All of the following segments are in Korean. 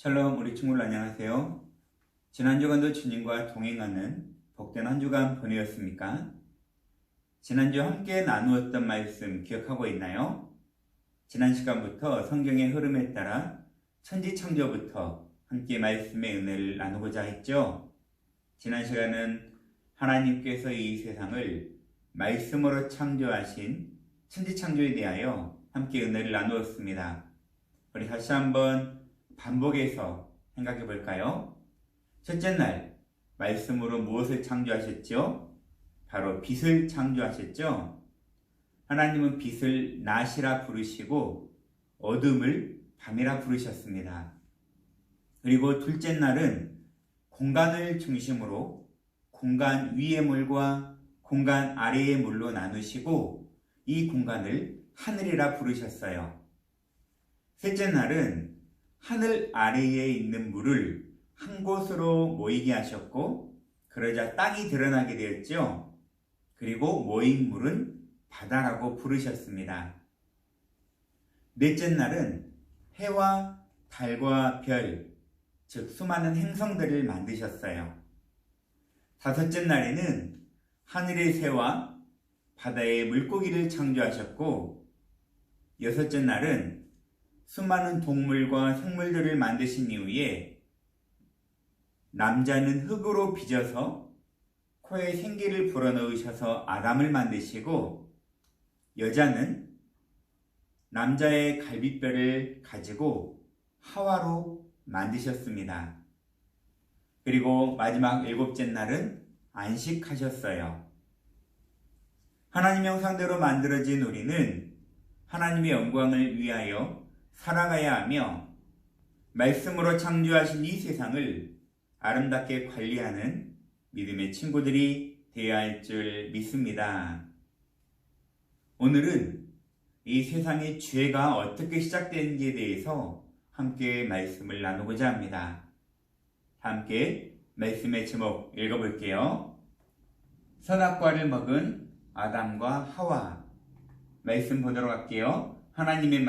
샬롬 우리 친구들 안녕하세요. 지난 주간도 주님과 동행하는 복된 한 주간 보내셨습니까? 지난주 함께 나누었던 말씀 기억하고 있나요? 지난 시간부터 성경의 흐름에 따라 천지창조부터 함께 말씀의 은혜를 나누고자 했죠. 지난 시간은 하나님께서 이 세상을 말씀으로 창조하신 천지창조에 대하여 함께 은혜를 나누었습니다. 우리 다시 한번 반복해서 생각해 볼까요? 첫째 날 말씀으로 무엇을 창조하셨죠? 바로 빛을 창조하셨죠? 하나님은 빛을 낮이라 부르시고 어둠을 밤이라 부르셨습니다. 그리고 둘째 날은 공간을 중심으로 공간 위의 물과 공간 아래의 물로 나누시고 이 공간을 하늘이라 부르셨어요. 셋째 날은 하늘 아래에 있는 물을 한 곳으로 모이게 하셨고 그러자 땅이 드러나게 되었죠. 그리고 모인 물은 바다라고 부르셨습니다. 넷째 날은 해와 달과 별, 즉 수많은 행성들을 만드셨어요. 다섯째 날에는 하늘의 새와 바다의 물고기를 창조하셨고 여섯째 날은 수많은 동물과 생물들을 만드신 이후에 남자는 흙으로 빚어서 코에 생기를 불어넣으셔서 아담을 만드시고 여자는 남자의 갈빗뼈를 가지고 하와로 만드셨습니다. 그리고 마지막 일곱째 날은 안식하셨어요. 하나님 형상대로 만들어진 우리는 하나님의 영광을 위하여 살아가야 하며 말씀으로 창조하신 이 세상을 아름답게 관리하는 믿음의 친구들이 되어야 할 줄 믿습니다. 오늘은 이 세상의 죄가 어떻게 시작되는지에 대해서 함께 말씀을 나누고자 합니다. 함께 말씀의 제목 읽어볼게요. 선악과를 먹은 아담과 하와. 말씀 보도록 할게요. 하나님의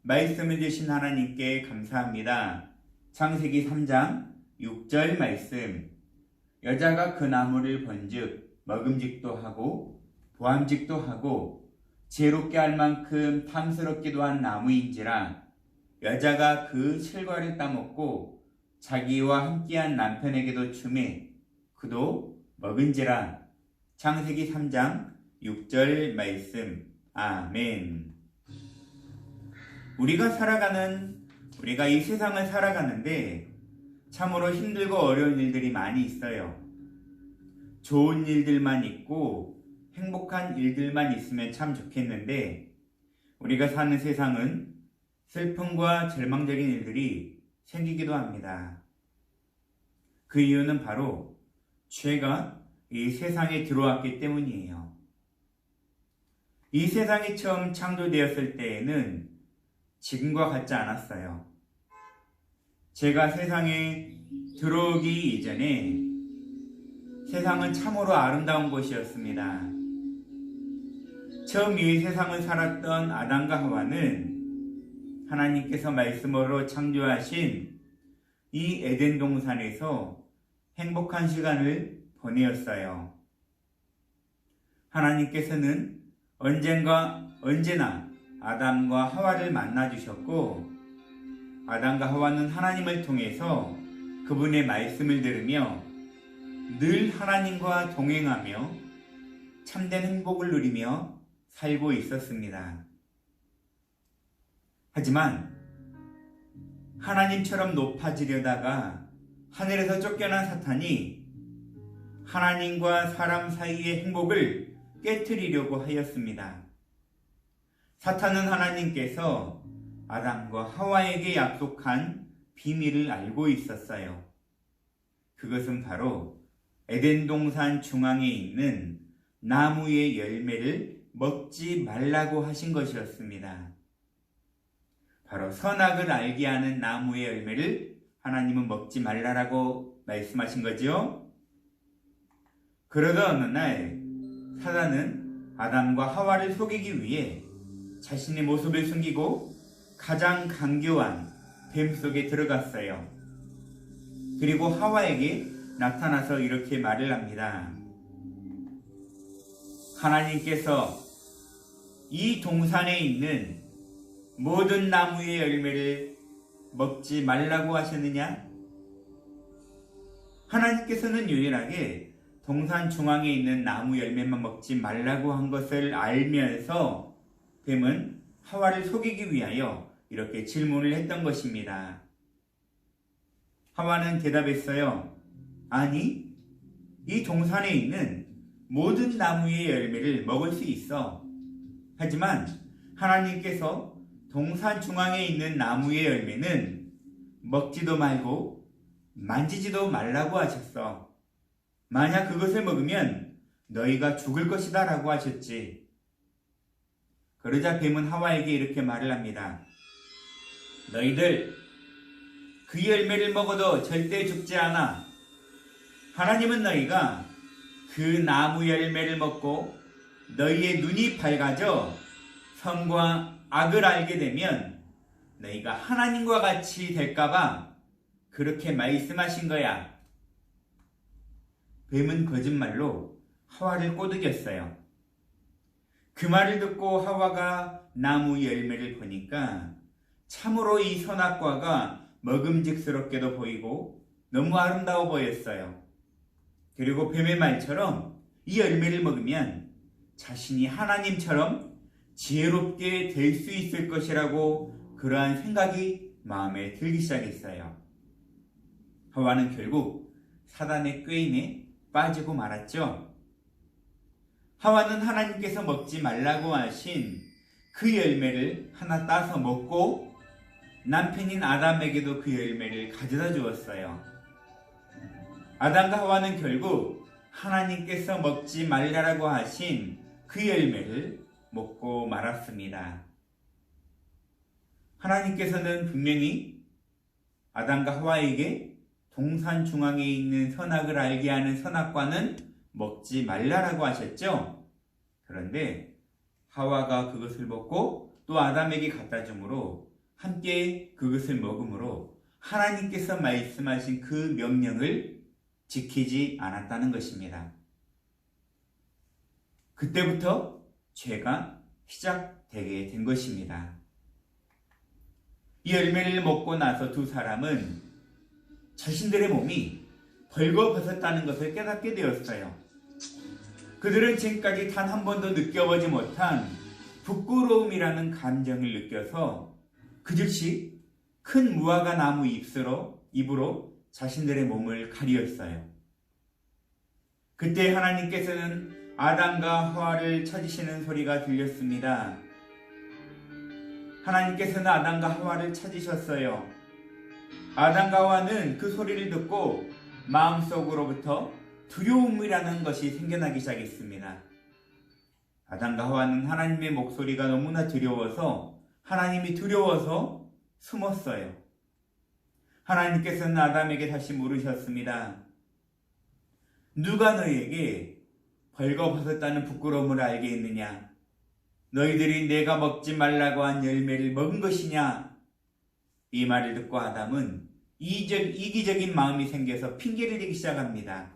말씀을 주신 하나님께 감사합니다. 창세기 3장 6절 말씀. 여자가 그 나무를 본즉 먹음직도 하고 보암직도 하고 지혜롭게 할 만큼 탐스럽기도 한 나무인지라 여자가 그 실과를 따먹고 자기와 함께한 남편에게도 주매 그도 먹은지라. 창세기 3장 6절 말씀. 아멘. 우리가 이 세상을 살아가는데 참으로 힘들고 어려운 일들이 많이 있어요. 좋은 일들만 있고 행복한 일들만 있으면 참 좋겠는데 우리가 사는 세상은 슬픔과 절망적인 일들이 생기기도 합니다. 그 이유는 바로 죄가 이 세상에 들어왔기 때문이에요. 이 세상이 처음 창조되었을 때에는 지금과 같지 않았어요. 제가 세상에 들어오기 이전에 세상은 참으로 아름다운 곳이었습니다. 처음 이 세상을 살았던 아담과 하와는 하나님께서 말씀으로 창조하신 이 에덴 동산에서 행복한 시간을 보내었어요. 하나님께서는 언제나 아담과 하와를 만나주셨고 아담과 하와는 하나님을 통해서 그분의 말씀을 들으며 늘 하나님과 동행하며 참된 행복을 누리며 살고 있었습니다. 하지만 하나님처럼 높아지려다가 하늘에서 쫓겨난 사탄이 하나님과 사람 사이의 행복을 깨트리려고 하였습니다. 사탄은 하나님께서 아담과 하와에게 약속한 비밀을 알고 있었어요. 그것은 바로 에덴 동산 중앙에 있는 나무의 열매를 먹지 말라고 하신 것이었습니다. 바로 선악을 알게 하는 나무의 열매를 하나님은 먹지 말라라고 말씀하신 거죠. 그러던 어느 날 사단은 아담과 하와를 속이기 위해 자신의 모습을 숨기고 가장 간교한 뱀 속에 들어갔어요. 그리고 하와에게 나타나서 이렇게 말을 합니다. 하나님께서 이 동산에 있는 모든 나무의 열매를 먹지 말라고 하셨느냐? 하나님께서는 유일하게 동산 중앙에 있는 나무 열매만 먹지 말라고 한 것을 알면서 뱀은 하와를 속이기 위하여 이렇게 질문을 했던 것입니다. 하와는 대답했어요. 아니, 이 동산에 있는 모든 나무의 열매를 먹을 수 있어. 하지만 하나님께서 동산 중앙에 있는 나무의 열매는 먹지도 말고 만지지도 말라고 하셨어. 만약 그것을 먹으면 너희가 죽을 것이다 라고 하셨지. 그러자 뱀은 하와에게 이렇게 말을 합니다. 너희들 그 열매를 먹어도 절대 죽지 않아. 하나님은 너희가 그 나무 열매를 먹고 너희의 눈이 밝아져 선과 악을 알게 되면 너희가 하나님과 같이 될까봐 그렇게 말씀하신 거야. 뱀은 거짓말로 하와를 꼬드겼어요. 그 말을 듣고 하와가 나무 열매를 보니까 참으로 이 선악과가 먹음직스럽게도 보이고 너무 아름다워 보였어요. 그리고 뱀의 말처럼 이 열매를 먹으면 자신이 하나님처럼 지혜롭게 될 수 있을 것이라고 그러한 생각이 마음에 들기 시작했어요. 하와는 결국 사단의 꾀임에 빠지고 말았죠. 하와는 하나님께서 먹지 말라고 하신 그 열매를 하나 따서 먹고 남편인 아담에게도 그 열매를 가져다 주었어요. 아담과 하와는 결국 하나님께서 먹지 말라고 하신 그 열매를 먹고 말았습니다. 하나님께서는 분명히 아담과 하와에게 동산 중앙에 있는 선악을 알게 하는 선악과는 먹지 말라라고 하셨죠. 그런데 하와가 그것을 먹고 또 아담에게 갖다 주므로 함께 그것을 먹음으로 하나님께서 말씀하신 그 명령을 지키지 않았다는 것입니다. 그때부터 죄가 시작되게 된 것입니다. 이 열매를 먹고 나서 두 사람은 자신들의 몸이 벌거벗었다는 것을 깨닫게 되었어요. 그들은 지금까지 단 한 번도 느껴보지 못한 부끄러움이라는 감정을 느껴서 그 즉시 큰 무화과 나무 입으로 자신들의 몸을 가리었어요. 그때 하나님께서는 아담과 하와를 찾으시는 소리가 들렸습니다. 하나님께서는 아담과 하와를 찾으셨어요. 아담과 하와는 그 소리를 듣고 마음속으로부터 두려움이라는 것이 생겨나기 시작했습니다. 아담과 하와는 하나님의 목소리가 너무나 하나님이 두려워서 숨었어요. 하나님께서는 아담에게 다시 물으셨습니다. 누가 너희에게 벌거벗었다는 부끄러움을 알게 했느냐? 너희들이 내가 먹지 말라고 한 열매를 먹은 것이냐? 이 말을 듣고 아담은 이기적인 마음이 생겨서 핑계를 대기 시작합니다.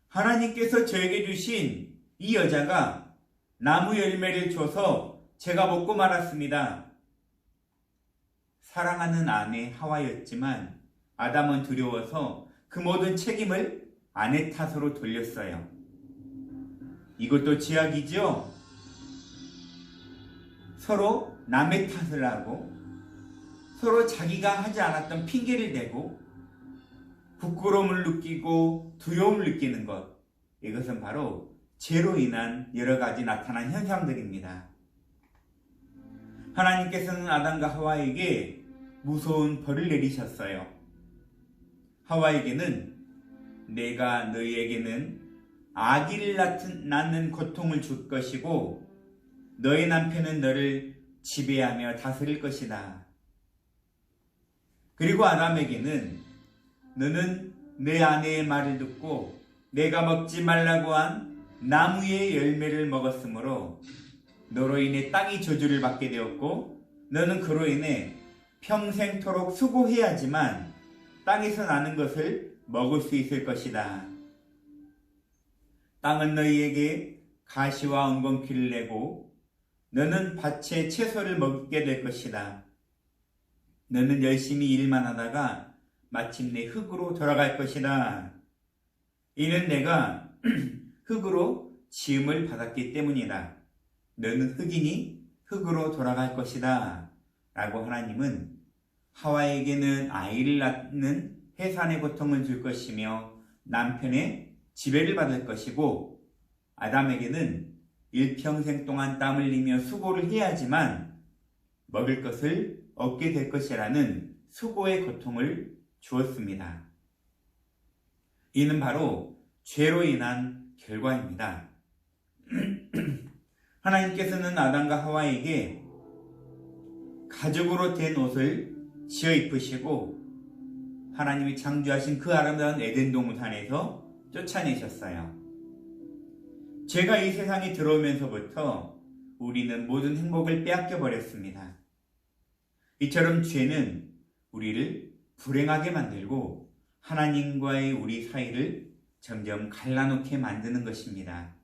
하나님께서 저에게 주신 이 여자가 나무 열매를 줘서 제가 먹고 말았습니다. 사랑하는 아내 하와였지만 아담은 두려워서 그 모든 책임을 아내 탓으로 돌렸어요. 이것도 죄악이죠? 서로 남의 탓을 하고 서로 자기가 하지 않았던 핑계를 대고 부끄러움을 느끼고 두려움을 느끼는 것, 이것은 바로 죄로 인한 여러 가지 나타난 현상들입니다. 하나님께서는 아담과 하와에게 무서운 벌을 내리셨어요. 하와에게는 내가 너희에게는 아기를 낳는 고통을 줄 것이고 너희 남편은 너를 지배하며 다스릴 것이다. 그리고 아담에게는 너는 내 아내의 말을 듣고 내가 먹지 말라고 한 나무의 열매를 먹었으므로 너로 인해 땅이 저주를 받게 되었고 너는 그로 인해 평생토록 수고해야지만 땅에서 나는 것을 먹을 수 있을 것이다. 땅은 너희에게 가시와 엉겅퀴를 내고 너는 밭의 채소를 먹게 될 것이다. 너는 열심히 일만 하다가 마침내 흙으로 돌아갈 것이다. 이는 내가 흙으로 지음을 받았기 때문이다. 너는 흙이니 흙으로 돌아갈 것이다. 라고 하나님은 하와에게는 아이를 낳는 해산의 고통을 줄 것이며 남편의 지배를 받을 것이고 아담에게는 일평생 동안 땀을 흘리며 수고를 해야지만 먹을 것을 얻게 될 것이라는 수고의 고통을 주었습니다. 이는 바로 죄로 인한 결과입니다. 하나님께서는 아담과 하와에게 가죽으로 된 옷을 지어 입히시고 하나님이 창조하신 그 아름다운 에덴 동산에서 쫓아내셨어요. 죄가 이 세상에 들어오면서부터 우리는 모든 행복을 빼앗겨 버렸습니다. 이처럼 죄는 우리를 불행하게 만들고 하나님과의 우리 사이를 점점 갈라놓게 만드는 것입니다.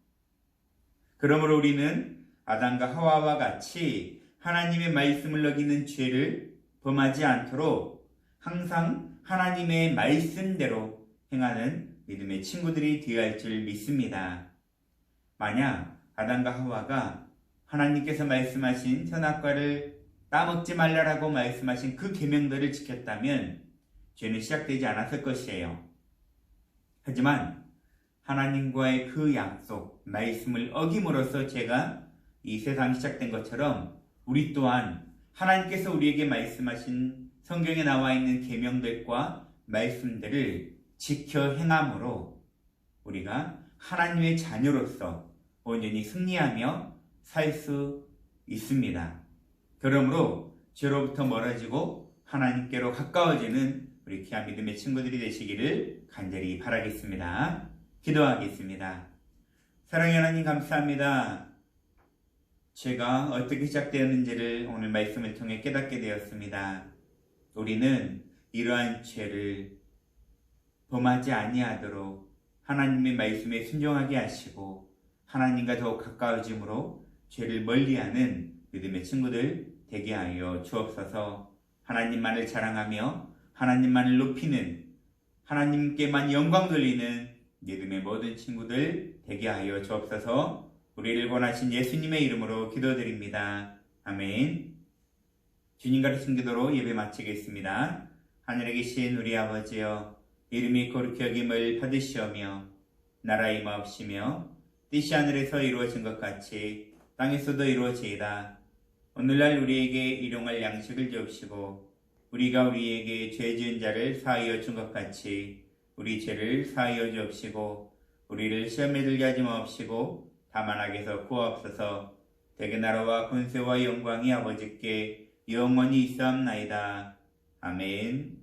그러므로 우리는 아담과 하와와 같이 하나님의 말씀을 어기는 죄를 범하지 않도록 항상 하나님의 말씀대로 행하는 믿음의 친구들이 되어야 할 줄 믿습니다. 만약 아담과 하와가 하나님께서 말씀하신 선악과를 따먹지 말라라고 말씀하신 그 계명들을 지켰다면 죄는 시작되지 않았을 것이에요. 하지만 하나님과의 그 약속, 말씀을 어김으로써 죄가 이 세상이 시작된 것처럼 우리 또한 하나님께서 우리에게 말씀하신 성경에 나와 있는 계명들과 말씀들을 지켜 행함으로 우리가 하나님의 자녀로서 온전히 승리하며 살 수 있습니다. 그러므로 죄로부터 멀어지고 하나님께로 가까워지는 우리 귀한 믿음의 친구들이 되시기를 간절히 바라겠습니다. 기도하겠습니다. 사랑의 하나님 감사합니다. 죄가 어떻게 시작되었는지를 오늘 말씀을 통해 깨닫게 되었습니다. 우리는 이러한 죄를 범하지 아니하도록 하나님의 말씀에 순종하게 하시고 하나님과 더욱 가까워짐으로 죄를 멀리하는 믿음의 친구들 되게 하여 주옵소서. 하나님만을 자랑하며 하나님만을 높이는 하나님께만 영광 돌리는 믿음의 모든 친구들 되게 하여 주옵소서. 우리를 원하신 예수님의 이름으로 기도드립니다. 아멘. 주님 가르친 기도로 예배 마치겠습니다. 하늘에 계신 우리 아버지여, 이름이 거룩히 여김을 받으시오며 나라 임하옵시며 뜻이 하늘에서 이루어진 것 같이 땅에서도 이루어지이다. 오늘날 우리에게 일용할 양식을 주옵시고 우리가 우리에게 죄 지은 자를 사하여 준 것 같이 우리 죄를 사하여 주옵시고 우리를 시험에 들게 하지 마옵시고 다만 악에서 구하옵소서. 대개 나라와 권세와 영광이 아버지께 영원히 있사옵나이다. 아멘.